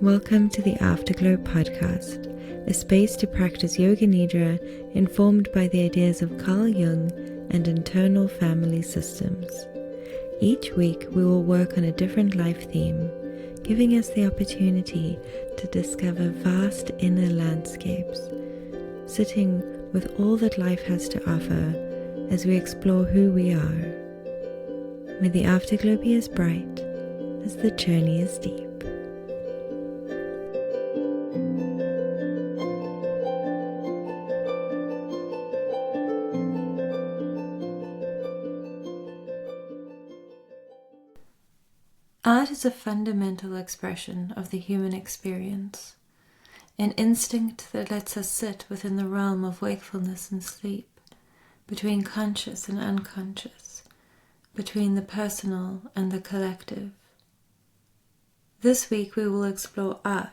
Welcome to the Afterglow podcast, a space to practice Yoga Nidra informed by the ideas of Carl Jung and internal family systems. Each week we will work on a different life theme, giving us the opportunity to discover vast inner landscapes, sitting with all that life has to offer as we explore who we are. May the afterglow be as bright as the journey is deep. Art is a fundamental expression of the human experience, an instinct that lets us sit within the realm of wakefulness and sleep, between conscious and unconscious, between the personal and the collective. This week we will explore art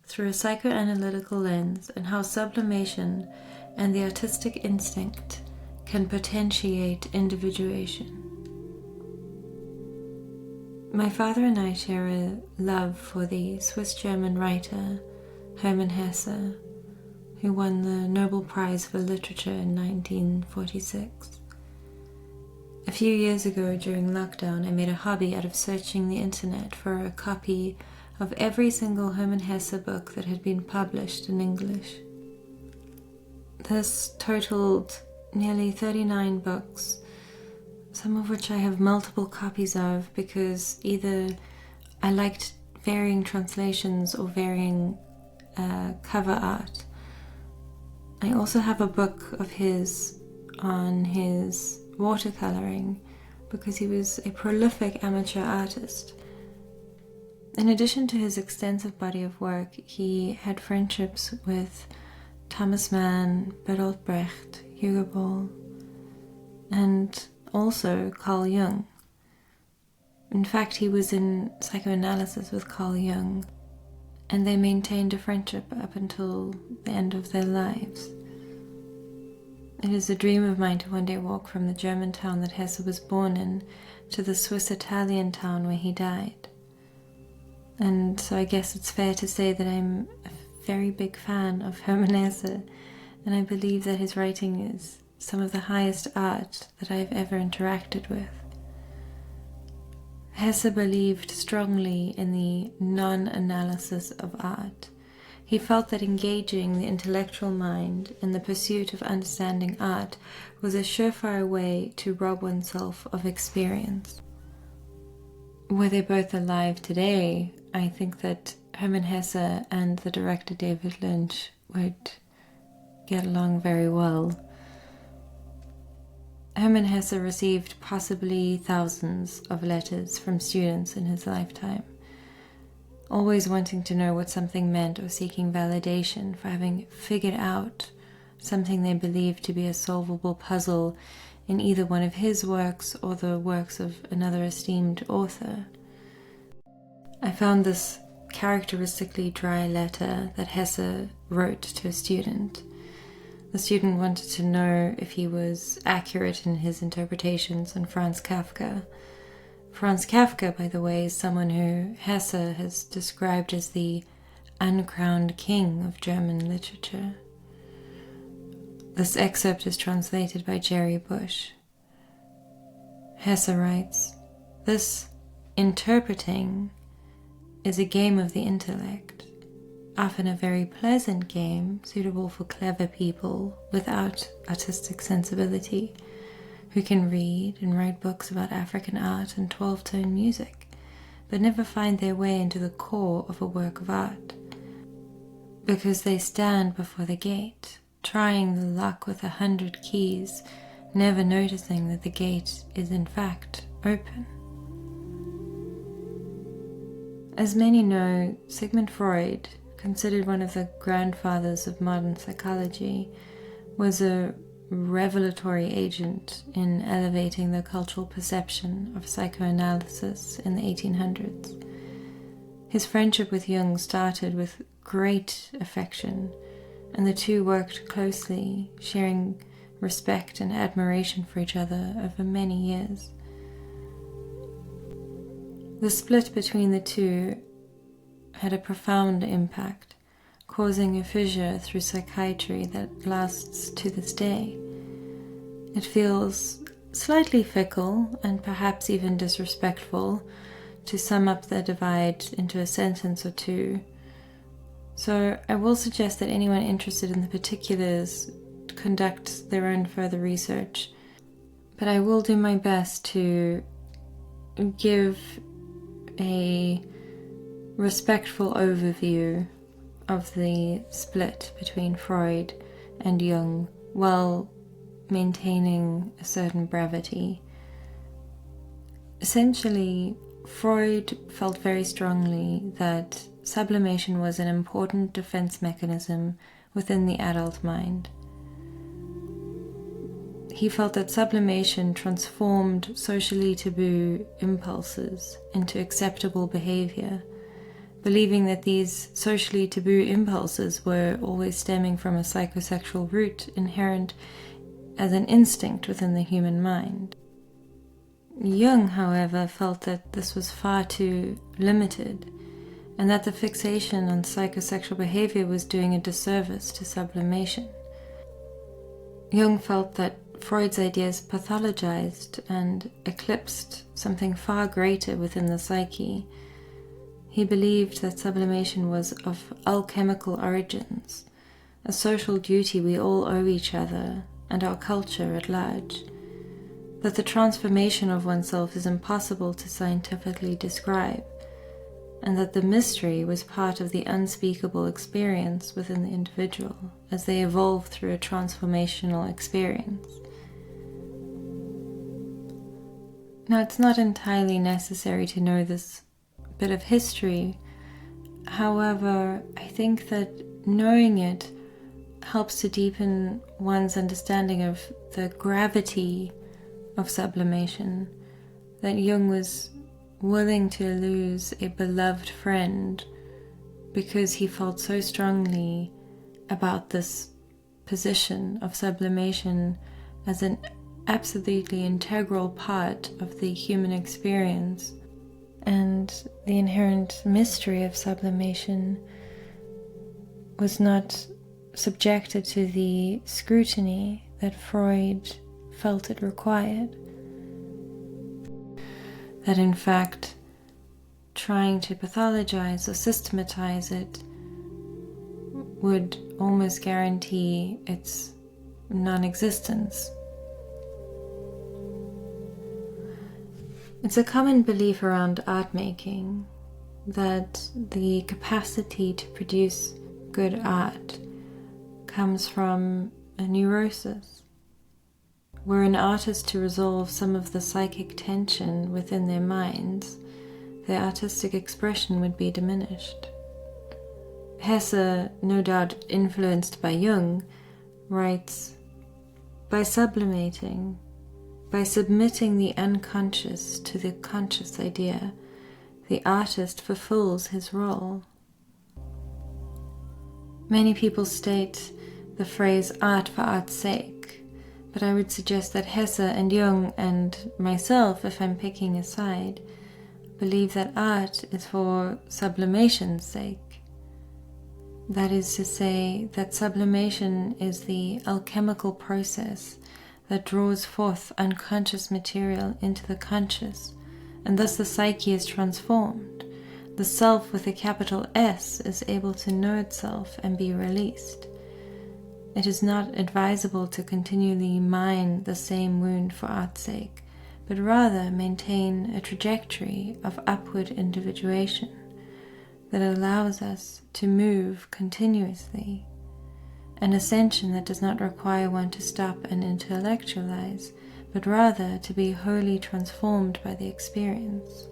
through a psychoanalytical lens and how sublimation and the artistic instinct can potentiate individuation. My father and I share a love for the Swiss-German writer Hermann Hesse, who won the Nobel Prize for Literature in 1946. A few years ago during lockdown, I made a hobby out of searching the internet for a copy of every single Hermann Hesse book that had been published in English. This totaled nearly 39 books, some of which I have multiple copies of because either I liked varying translations or varying cover art. I also have a book of his on his watercoloring because he was a prolific amateur artist. In addition to his extensive body of work, he had friendships with Thomas Mann, Bertolt Brecht, Hugo Ball, and also Carl Jung. In fact, he was in psychoanalysis with Carl Jung, and they maintained a friendship up until the end of their lives. It is a dream of mine to one day walk from the German town that Hesse was born in to the Swiss-Italian town where he died. And so I guess it's fair to say that I'm a very big fan of Hermann Hesse, and I believe that his writing is some of the highest art that I've ever interacted with. Hesse believed strongly in the non-analysis of art. He felt that engaging the intellectual mind in the pursuit of understanding art was a surefire way to rob oneself of experience. Were they both alive today, I think that Hermann Hesse and the director David Lynch would get along very well. Hermann Hesse received possibly thousands of letters from students in his lifetime, always wanting to know what something meant or seeking validation for having figured out something they believed to be a solvable puzzle in either one of his works or the works of another esteemed author. I found this characteristically dry letter that Hesse wrote to a student. The student wanted to know if he was accurate in his interpretations on Franz Kafka. Franz Kafka, by the way, is someone who Hesse has described as the uncrowned king of German literature. This excerpt is translated by Jerry Bush. Hesse writes, "This interpreting is a game of the intellect, often a very pleasant game suitable for clever people without artistic sensibility, who can read and write books about African art and 12-tone music, but never find their way into the core of a work of art, because they stand before the gate, trying the lock with 100 keys, never noticing that the gate is in fact open." As many know, Sigmund Freud, considered one of the grandfathers of modern psychology, was a revelatory agent in elevating the cultural perception of psychoanalysis in the 1800s. His friendship with Jung started with great affection, and the two worked closely, sharing respect and admiration for each other over many years. The split between the two had a profound impact, causing a fissure through psychiatry that lasts to this day. It feels slightly fickle and perhaps even disrespectful to sum up the divide into a sentence or two. So I will suggest that anyone interested in the particulars conduct their own further research. But I will do my best to give a respectful overview of the split between Freud and Jung while maintaining a certain brevity. Essentially, Freud felt very strongly that sublimation was an important defense mechanism within the adult mind. He felt that sublimation transformed socially taboo impulses into acceptable behavior, believing that these socially taboo impulses were always stemming from a psychosexual root inherent as an instinct within the human mind. Jung, however, felt that this was far too limited, and that the fixation on psychosexual behavior was doing a disservice to sublimation. Jung felt that Freud's ideas pathologized and eclipsed something far greater within the psyche. He believed that sublimation was of alchemical origins, a social duty we all owe each other and our culture at large, that the transformation of oneself is impossible to scientifically describe, and that the mystery was part of the unspeakable experience within the individual as they evolve through a transformational experience. Now, it's not entirely necessary to know this bit of history. However, I think that knowing it helps to deepen one's understanding of the gravity of sublimation, that Jung was willing to lose a beloved friend because he felt so strongly about this position of sublimation as an absolutely integral part of the human experience, and the inherent mystery of sublimation was not subjected to the scrutiny that Freud felt it required. That in fact, trying to pathologize or systematize it would almost guarantee its non-existence. It's a common belief around art making that the capacity to produce good art comes from a neurosis. Were an artist to resolve some of the psychic tension within their minds, their artistic expression would be diminished. Hesse, no doubt influenced by Jung, writes, "By sublimating, by submitting the unconscious to the conscious idea, the artist fulfills his role." Many people state the phrase art for art's sake, but I would suggest that Hesse and Jung and myself, if I'm picking a side, believe that art is for sublimation's sake. That is to say, that sublimation is the alchemical process that draws forth unconscious material into the conscious, and thus the psyche is transformed. The self with a capital S is able to know itself and be released. It is not advisable to continually mine the same wound for art's sake, but rather maintain a trajectory of upward individuation that allows us to move continuously, an ascension that does not require one to stop and intellectualize, but rather to be wholly transformed by the experience.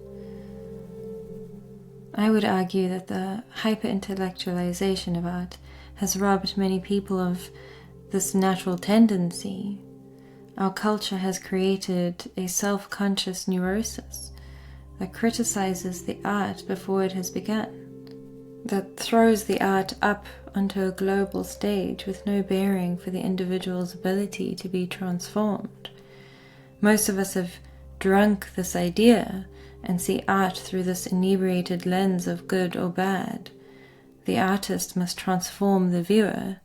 I would argue that the hyper-intellectualization of art has robbed many people of this natural tendency. Our culture has created a self-conscious neurosis that criticizes the art before it has begun, that throws the art up onto a global stage with no bearing for the individual's ability to be transformed. Most of us have drunk this idea and see art through this inebriated lens of good or bad. The artist must transform the viewer.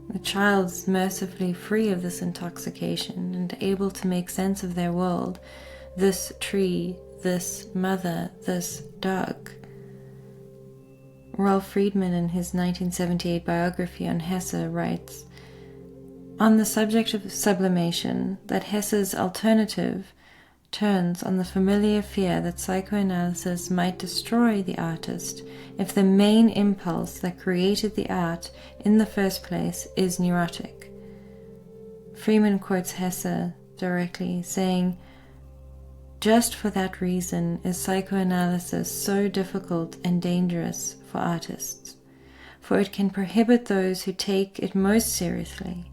The child's mercifully free of this intoxication and able to make sense of their world, this tree, this mother, this dog. Ralph Friedman, in his 1978 biography on Hesse, writes, on the subject of sublimation, that Hesse's alternative turns on the familiar fear that psychoanalysis might destroy the artist if the main impulse that created the art in the first place is neurotic. Freeman quotes Hesse directly, saying, just for that reason is psychoanalysis so difficult and dangerous for artists, for it can prohibit those who take it most seriously,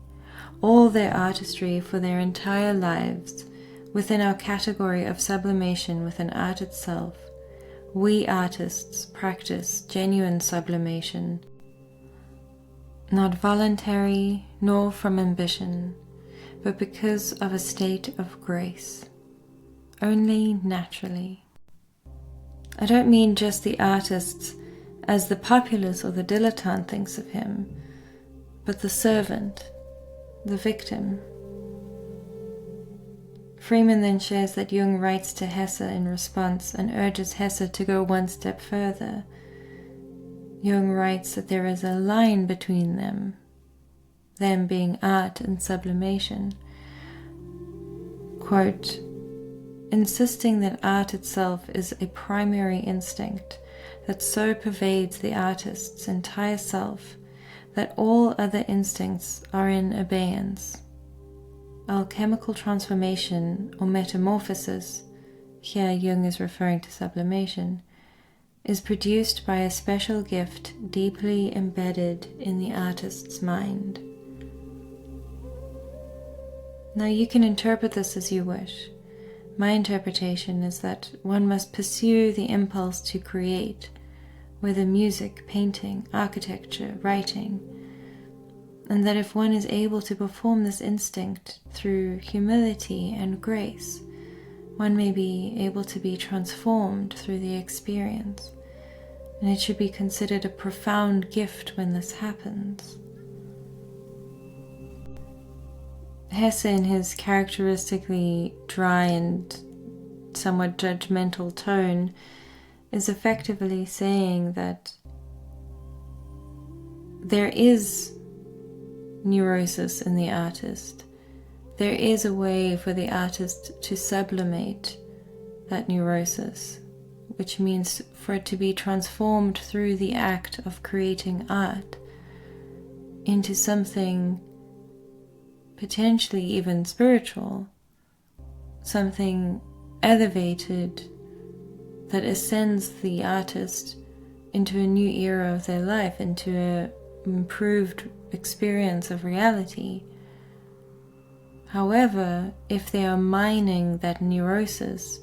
all their artistry for their entire lives, within our category of sublimation within art itself. We artists practice genuine sublimation, not voluntary nor from ambition, but because of a state of grace, only naturally. I don't mean just the artists as the populace or the dilettante thinks of him, but the servant, the victim. Freeman then shares that Jung writes to Hesse in response and urges Hesse to go one step further. Jung writes that there is a line between them being art and sublimation. Quote, insisting that art itself is a primary instinct that so pervades the artist's entire self that all other instincts are in abeyance. Alchemical transformation or metamorphosis, here Jung is referring to sublimation, is produced by a special gift deeply embedded in the artist's mind. Now you can interpret this as you wish. My interpretation is that one must pursue the impulse to create, whether music, painting, architecture, writing, and that if one is able to perform this instinct through humility and grace, one may be able to be transformed through the experience, and it should be considered a profound gift when this happens. Hesse, in his characteristically dry and somewhat judgmental tone, is effectively saying that there is neurosis in the artist. There is a way for the artist to sublimate that neurosis, which means for it to be transformed through the act of creating art into something potentially even spiritual, something elevated that ascends the artist into a new era of their life, into an improved experience of reality. However, if they are mining that neurosis,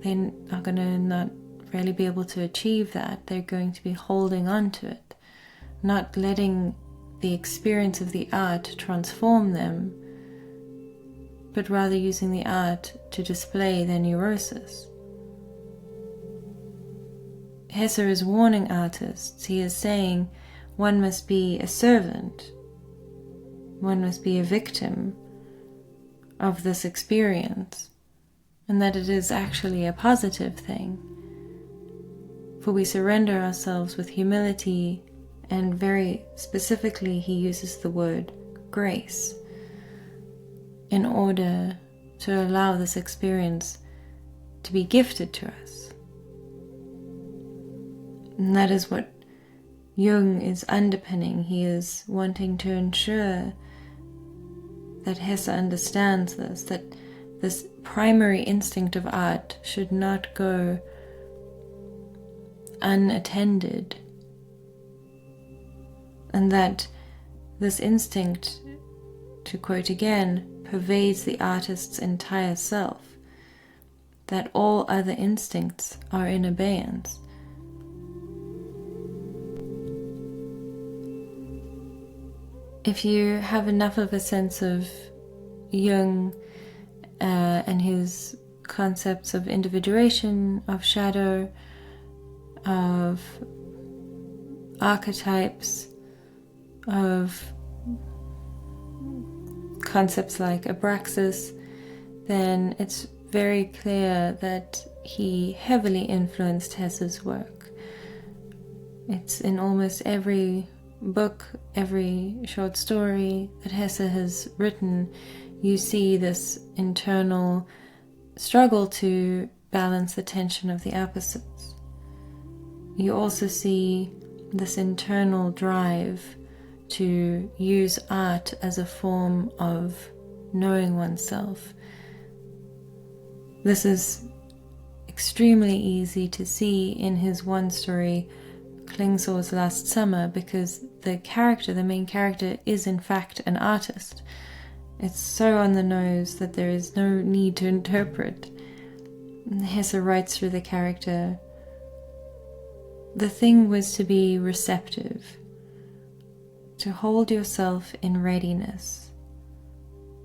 they are going to not really be able to achieve that. They're going to be holding on to it, not letting the experience of the art transform them, but rather using the art to display their neurosis. Hesse is warning artists. He is saying one must be a servant, one must be a victim of this experience, and that it is actually a positive thing. For we surrender ourselves with humility, and very specifically he uses the word grace, in order to allow this experience to be gifted to us. And that is what Jung is underpinning. He is wanting to ensure that Hesse understands this, that this primary instinct of art should not go unattended, and that this instinct, to quote again, pervades the artist's entire self, that all other instincts are in abeyance. If you have enough of a sense of Jung and his concepts of individuation, of shadow, of archetypes, of concepts like abraxas, then it's very clear that he heavily influenced Hesse's work. It's in almost every book, every short story that Hesse has written, you see this internal struggle to balance the tension of the opposites. You also see this internal drive to use art as a form of knowing oneself. This is extremely easy to see in his one story, Klingsor's Last Summer, because the main character, is in fact an artist. It's so on the nose that there is no need to interpret. Hesse writes through the character, the thing was to be receptive, to hold yourself in readiness.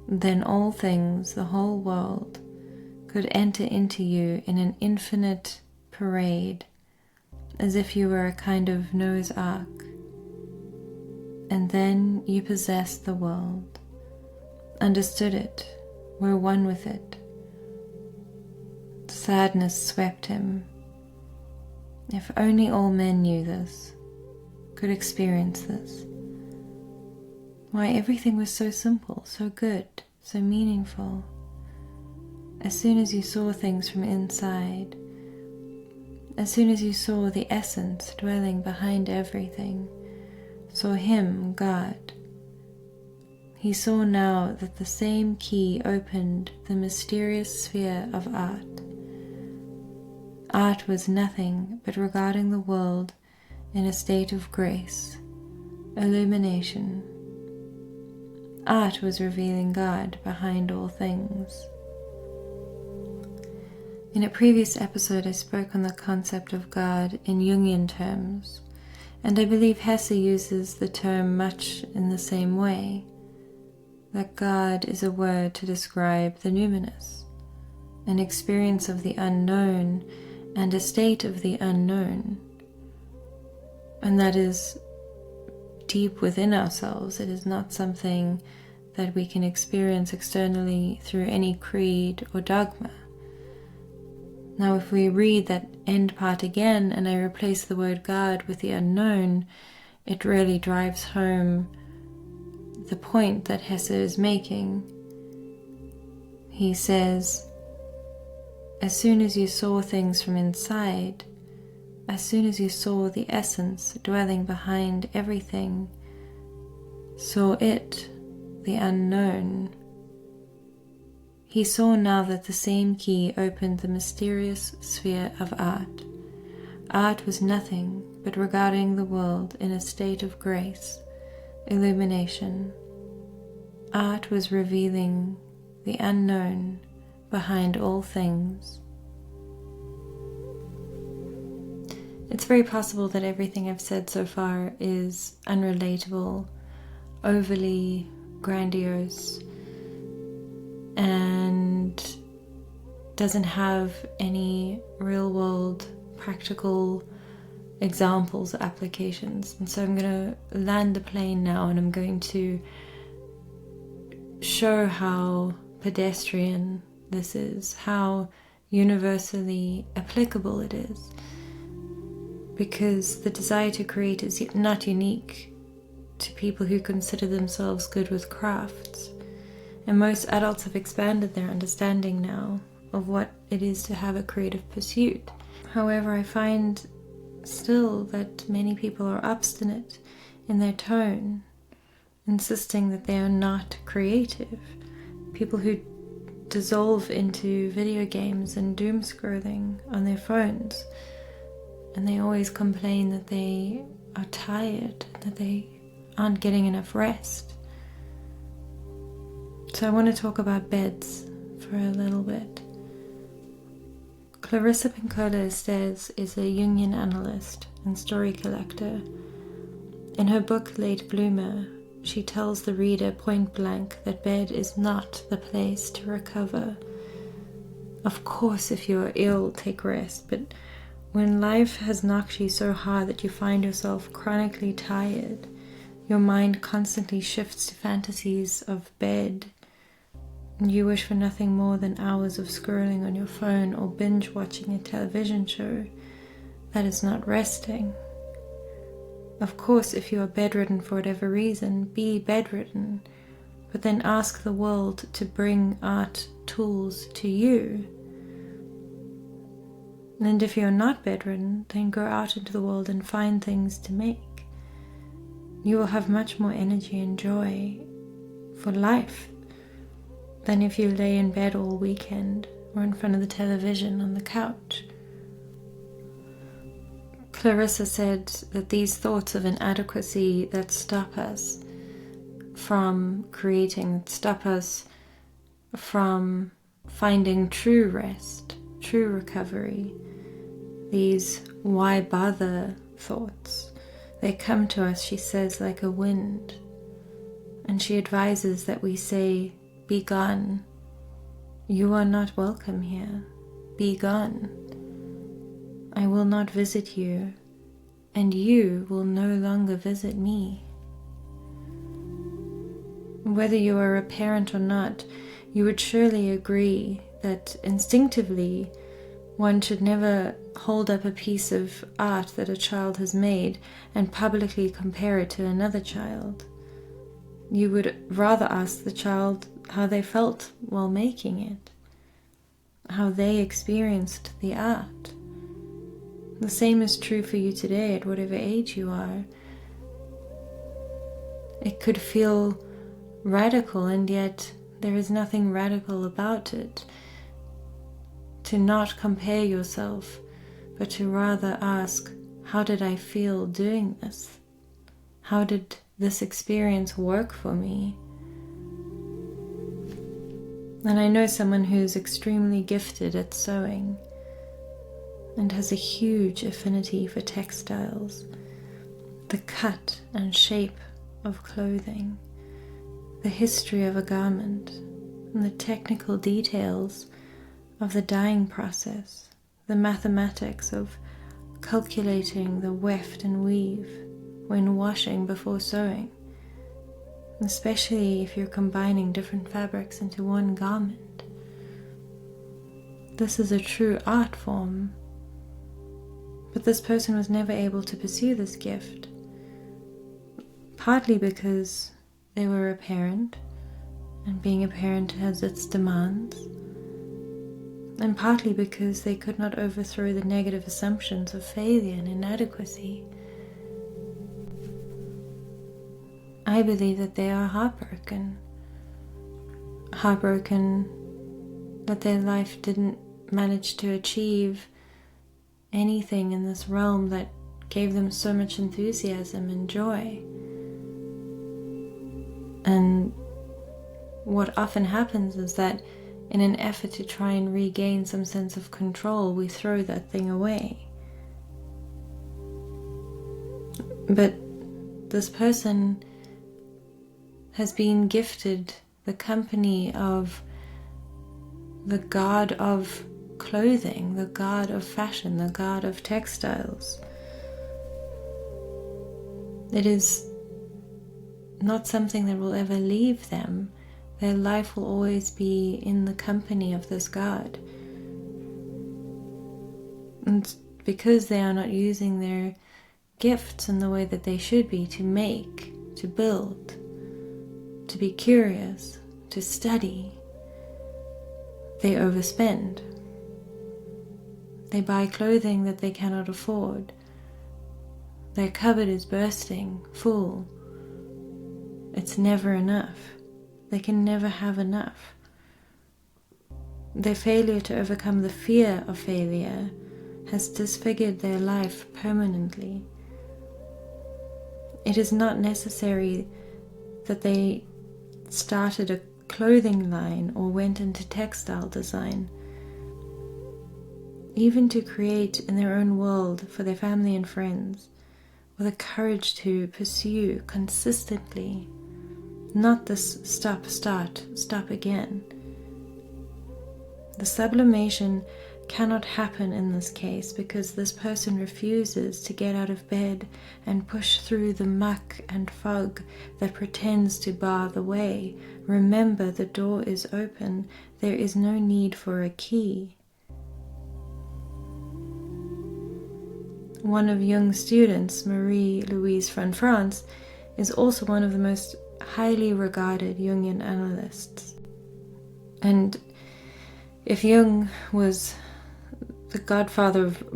Then all things, the whole world, could enter into you in an infinite parade, as if you were a kind of Noah's Ark. And then you possessed the world, understood it, were one with it. Sadness swept him. If only all men knew this, could experience this. Why, everything was so simple, so good, so meaningful. As soon as you saw things from inside, as soon as you saw the essence dwelling behind everything, saw him, God, he saw now that the same key opened the mysterious sphere of art. Art was nothing but regarding the world in a state of grace, illumination. Art was revealing God behind all things. In a previous episode, I spoke on the concept of God in Jungian terms, and I believe Hesse uses the term much in the same way, that God is a word to describe the numinous, an experience of the unknown and a state of the unknown, and that is deep within ourselves. It is not something that we can experience externally through any creed or dogma. Now, if we read that end part again and I replace the word God with the unknown, it really drives home the point that Hesse is making. He says, as soon as you saw things from inside, as soon as you saw the essence dwelling behind everything, saw it, the unknown, he saw now that the same key opened the mysterious sphere of art. Art was nothing but regarding the world in a state of grace, illumination. Art was revealing the unknown behind all things. It's very possible that everything I've said so far is unrelatable, overly grandiose, and doesn't have any real-world practical examples or applications. And so I'm going to land the plane now, and I'm going to show how pedestrian this is, how universally applicable it is, because the desire to create is not unique to people who consider themselves good with crafts. And most adults have expanded their understanding now of what it is to have a creative pursuit. However, I find still that many people are obstinate in their tone, insisting that they are not creative. People who dissolve into video games and doom scrolling on their phones, and they always complain that they are tired, that they aren't getting enough rest. So I want to talk about beds for a little bit. Clarissa Pinkola Estes is a Jungian analyst and story collector. In her book Late Bloomer, she tells the reader point blank that bed is not the place to recover. Of course, if you're ill, take rest, but when life has knocked you so hard that you find yourself chronically tired, your mind constantly shifts to fantasies of bed, and you wish for nothing more than hours of scrolling on your phone or binge watching a television show, that is not resting. Of course, if you are bedridden for whatever reason, be bedridden, but then ask the world to bring art tools to you. And if you're not bedridden, then go out into the world and find things to make. You will have much more energy and joy for life than if you lay in bed all weekend or in front of the television on the couch. Clarissa said that these thoughts of inadequacy that stop us from creating, that stop us from finding true rest, true recovery, these why bother thoughts, they come to us, she says, like a wind. And she advises that we say, be gone. You are not welcome here. Be gone. I will not visit you, and you will no longer visit me. Whether you are a parent or not, you would surely agree that instinctively one should never hold up a piece of art that a child has made and publicly compare it to another child. You would rather ask the child how they felt while making it, how they experienced the art. The same is true for you today at whatever age you are. It could feel radical, and yet there is nothing radical about it. To not compare yourself, but to rather ask, how did I feel doing this? How did this experience work for me? And I know someone who's extremely gifted at sewing and has a huge affinity for textiles, the cut and shape of clothing, the history of a garment, and the technical details of the dyeing process, the mathematics of calculating the weft and weave when washing before sewing, especially if you're combining different fabrics into one garment. This is a true art form, but this person was never able to pursue this gift, partly because they were a parent, and being a parent has its demands, and partly because they could not overthrow the negative assumptions of failure and inadequacy. I believe that they are heartbroken that their life didn't manage to achieve anything in this realm that gave them so much enthusiasm and joy. And what often happens is that in an effort to try and regain some sense of control, we throw that thing away. But this person has been gifted the company of the god of clothing, the god of fashion, the god of textiles. It is not something that will ever leave them. Their life will always be in the company of this god. And because they are not using their gifts in the way that they should be, to make, to build, to be curious, to study, they overspend. They buy clothing that they cannot afford. Their cupboard is bursting, full. It's never enough. They can never have enough. Their failure to overcome the fear of failure has disfigured their life permanently. It is not necessary that they started a clothing line or went into textile design. Even to create in their own world for their family and friends, with the courage to pursue consistently, not this stop, start, stop again. The sublimation cannot happen in this case because this person refuses to get out of bed and push through the muck and fog that pretends to bar the way. Remember, the door is open. There is no need for a key. One of Jung's students, Marie-Louise van France, is also one of the most highly regarded Jungian analysts. And if Jung was the grandfather of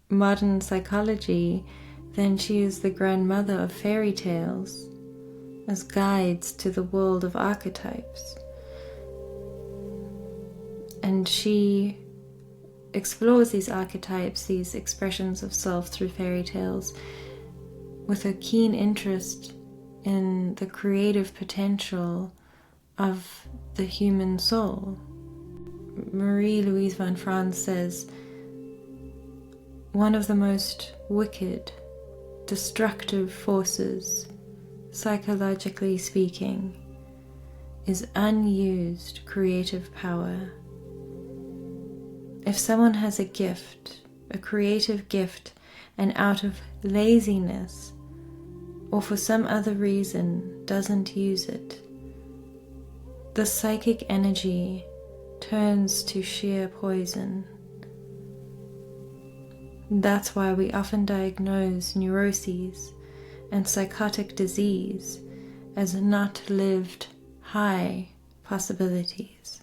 modern psychology, then she is the grandmother of fairy tales as guides to the world of archetypes. And she explores these archetypes, these expressions of self through fairy tales, with a keen interest in the creative potential of the human soul. Marie-Louise van France says, one of the most wicked, destructive forces, psychologically speaking, is unused creative power. If someone has a gift, a creative gift, and out of laziness or for some other reason doesn't use it, the psychic energy turns to sheer poison. That's why we often diagnose neuroses and psychotic disease as not lived high possibilities.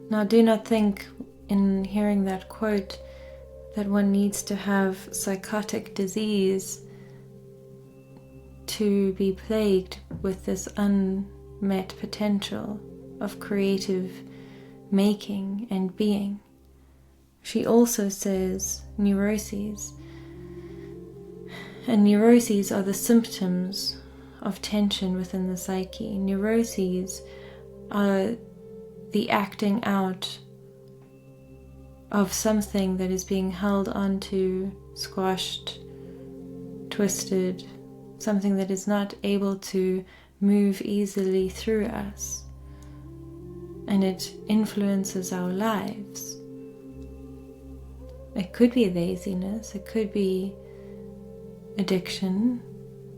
Now, do not think in hearing that quote that one needs to have psychotic disease to be plagued with this unmet potential of creative making and being. She also says neuroses. And neuroses are the symptoms of tension within the psyche. Neuroses are the acting out of something that is being held onto, squashed, twisted, something that is not able to move easily through us. And it influences our lives. It could be laziness, it could be addiction,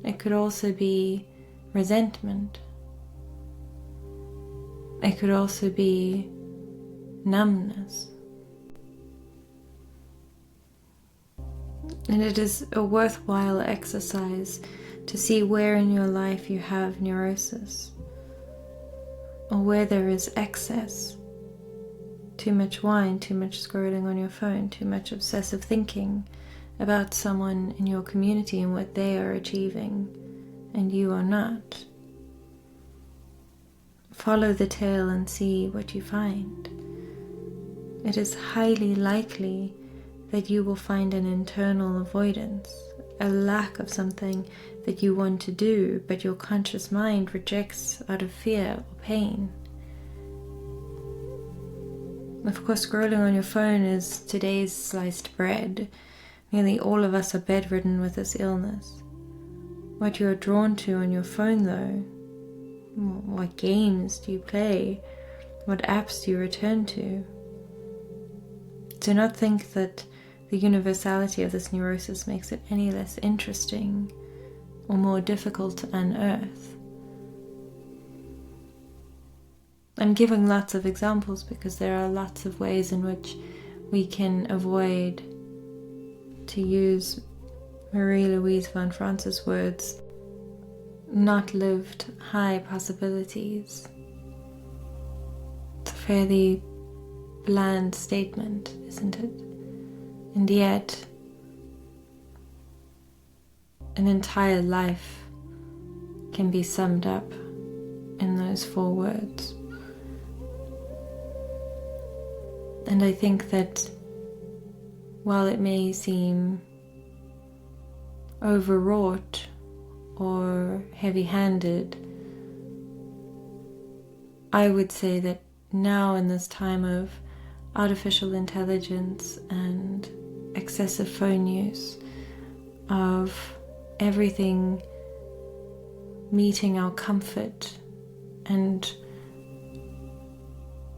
it could also be resentment. It could also be numbness. And it is a worthwhile exercise to see where in your life you have neurosis, or where there is excess. Too much wine, too much scrolling on your phone, too much obsessive thinking about someone in your community and what they are achieving, and you are not. Follow the tail and see what you find. It is highly likely that you will find an internal avoidance, a lack of something that you want to do, but your conscious mind rejects out of fear or pain. Of course, scrolling on your phone is today's sliced bread. Nearly all of us are bedridden with this illness. What you are drawn to on your phone, though, what games do you play? What apps do you return to? Do not think that the universality of this neurosis makes it any less interesting or more difficult to unearth. I'm giving lots of examples because there are lots of ways in which we can avoid, to use Marie-Louise van France's words, not lived high possibilities. It's a fairly bland statement, isn't it? And yet, an entire life can be summed up in those 4 words. And I think that while it may seem overwrought or heavy-handed, I would say that now in this time of artificial intelligence and excessive phone use, of everything meeting our comfort and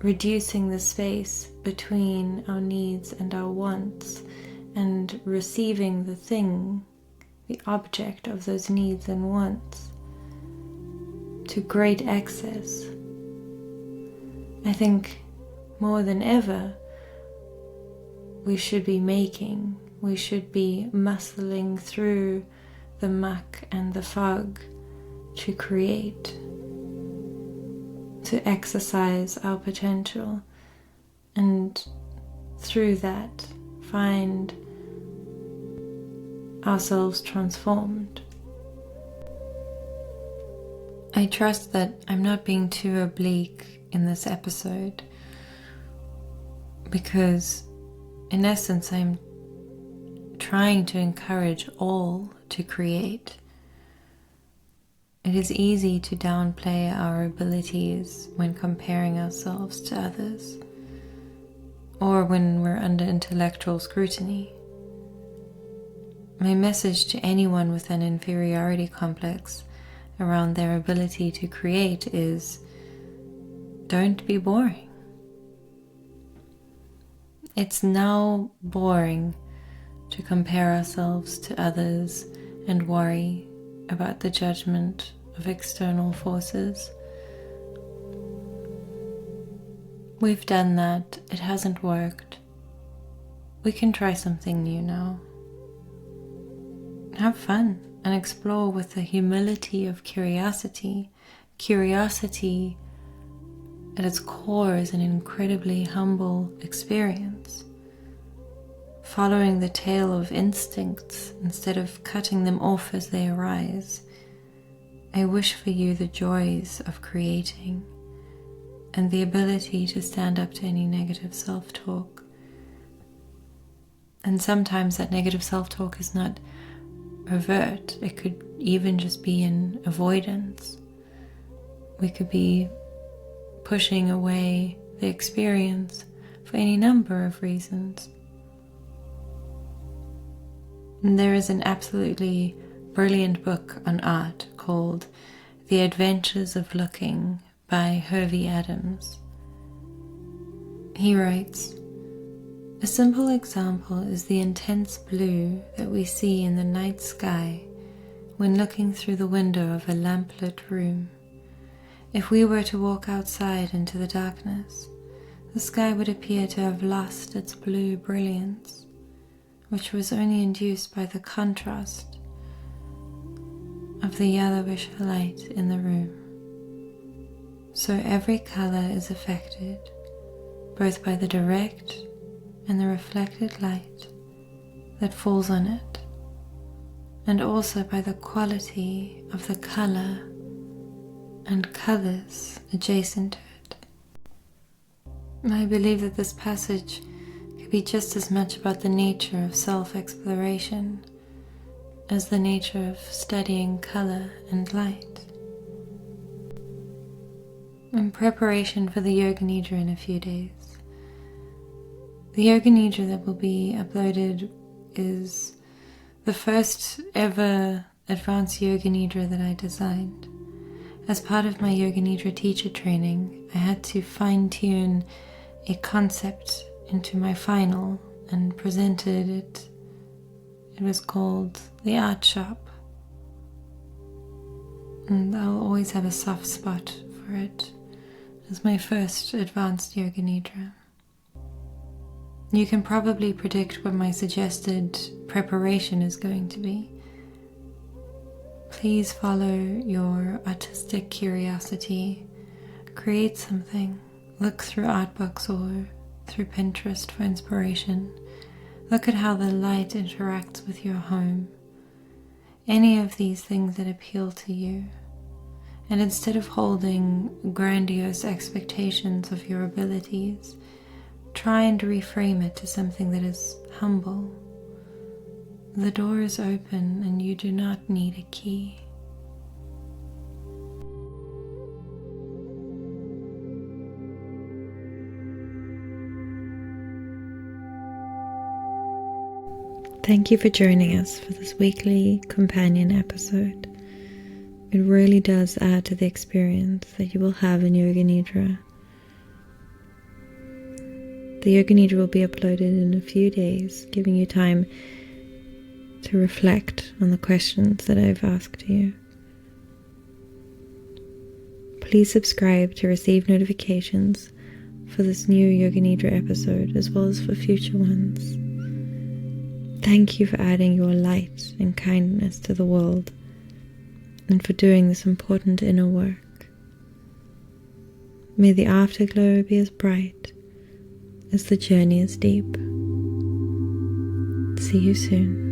reducing the space between our needs and our wants, and receiving the thing, the object of those needs and wants, to great excess. I think more than ever we should be muscling through the muck and the fog to create, to exercise our potential, and through that find ourselves transformed. I trust that I'm not being too oblique in this episode, because in essence I'm trying to encourage all to create. It is easy to downplay our abilities when comparing ourselves to others, or when we're under intellectual scrutiny. My message to anyone with an inferiority complex around their ability to create is, don't be boring. It's now boring to compare ourselves to others and worry about the judgment of external forces. We've done that, it hasn't worked. We can try something new now. Have fun and explore with the humility of curiosity. Curiosity at its core is an incredibly humble experience. Following the tail of instincts instead of cutting them off as they arise. I wish for you the joys of creating and the ability to stand up to any negative self-talk. And sometimes that negative self-talk is not overt. It could even just be in avoidance. We could be pushing away the experience for any number of reasons. And there is an absolutely brilliant book on art called The Adventures of Looking by Hervey Adams. He writes, "A simple example is the intense blue that we see in the night sky when looking through the window of a lamplit room. If we were to walk outside into the darkness, the sky would appear to have lost its blue brilliance, which was only induced by the contrast of the yellowish light in the room. So every color is affected, both by the direct and the reflected light that falls on it, and also by the quality of the color and colors adjacent to it." I believe that this passage could be just as much about the nature of self-exploration as the nature of studying color and light. In preparation for the Yoga Nidra in a few days, the Yoga Nidra that will be uploaded is the first ever advanced Yoga Nidra that I designed. As part of my Yoga Nidra teacher training, I had to fine-tune a concept into my final and presented it. It was called The Art Shop, and I'll always have a soft spot for it as my first advanced Yoga Nidra. You can probably predict what my suggested preparation is going to be. Please follow your artistic curiosity, create something, look through art books or through Pinterest for inspiration. Look at how the light interacts with your home. Any of these things that appeal to you. And instead of holding grandiose expectations of your abilities, try and reframe it to something that is humble. The door is open and you do not need a key. Thank you for joining us for this weekly companion episode. It really does add to the experience that you will have in Yoga Nidra. The Yoga Nidra will be uploaded in a few days, giving you time to reflect on the questions that I've asked you. Please subscribe to receive notifications for this new Yoga Nidra episode as well as for future ones. Thank you for adding your light and kindness to the world and for doing this important inner work. May the afterglow be as bright as the journey is deep. See you soon.